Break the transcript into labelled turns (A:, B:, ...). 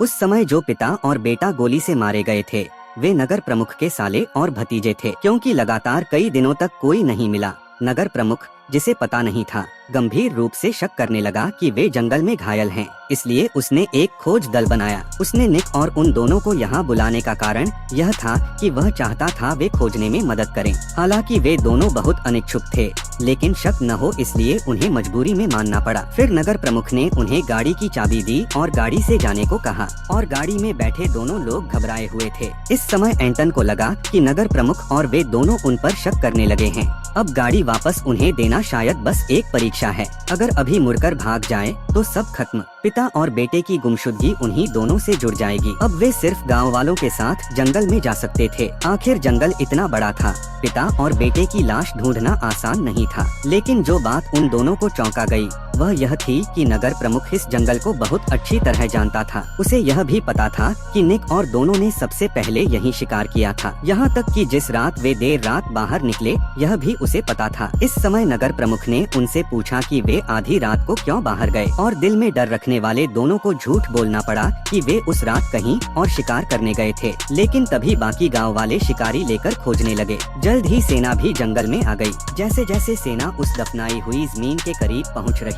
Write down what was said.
A: उस समय जो पिता और बेटा गोली से मारे गए थे वे नगर प्रमुख के साले और भतीजे थे। क्योंकि लगातार कई दिनों तक कोई नहीं मिला, नगर प्रमुख, जिसे पता नहीं था, गंभीर रूप से शक करने लगा कि वे जंगल में घायल हैं। इसलिए उसने एक खोज दल बनाया। उसने निक और उन दोनों को यहाँ बुलाने का कारण यह था कि वह चाहता था वे खोजने में मदद करें। हालांकि वे दोनों बहुत अनिच्छुक थे, लेकिन शक न हो इसलिए उन्हें मजबूरी में मानना पड़ा। फिर नगर प्रमुख ने उन्हें गाड़ी की चाबी दी और गाड़ी से जाने को कहा और गाड़ी में बैठे दोनों लोग घबराए हुए थे। इस समय एंटन को लगा कि नगर प्रमुख और वे दोनों उन पर शक करने लगे हैं। अब गाड़ी वापस उन्हें देना शायद बस एक परीक्षा है। अगर अभी मुड़कर भाग जाए तो सब खत्म। पिता और बेटे की गुमशुदगी उन्हीं दोनों से जुड़ जाएगी। अब वे सिर्फ गांव वालों के साथ जंगल में जा सकते थे। आखिर जंगल इतना बड़ा था, पिता और बेटे की लाश ढूंढना आसान नहीं था। लेकिन जो बात उन दोनों को चौंका गई वह यह थी कि नगर प्रमुख इस जंगल को बहुत अच्छी तरह जानता था। उसे यह भी पता था कि निक और दोनों ने सबसे पहले यही शिकार किया था। यहाँ तक कि जिस रात वे देर रात बाहर निकले यह भी उसे पता था। इस समय नगर प्रमुख ने उनसे पूछा कि वे आधी रात को क्यों बाहर गए और दिल में डर रखने वाले दोनों को झूठ बोलना पड़ा कि वे उस रात कहीं और शिकार करने गए थे। लेकिन तभी बाकी गाँव वाले शिकारी लेकर खोजने लगे। जल्द ही सेना भी जंगल में आ गई। जैसे जैसे सेना उस दफनाई हुई जमीन के करीब पहुँच रही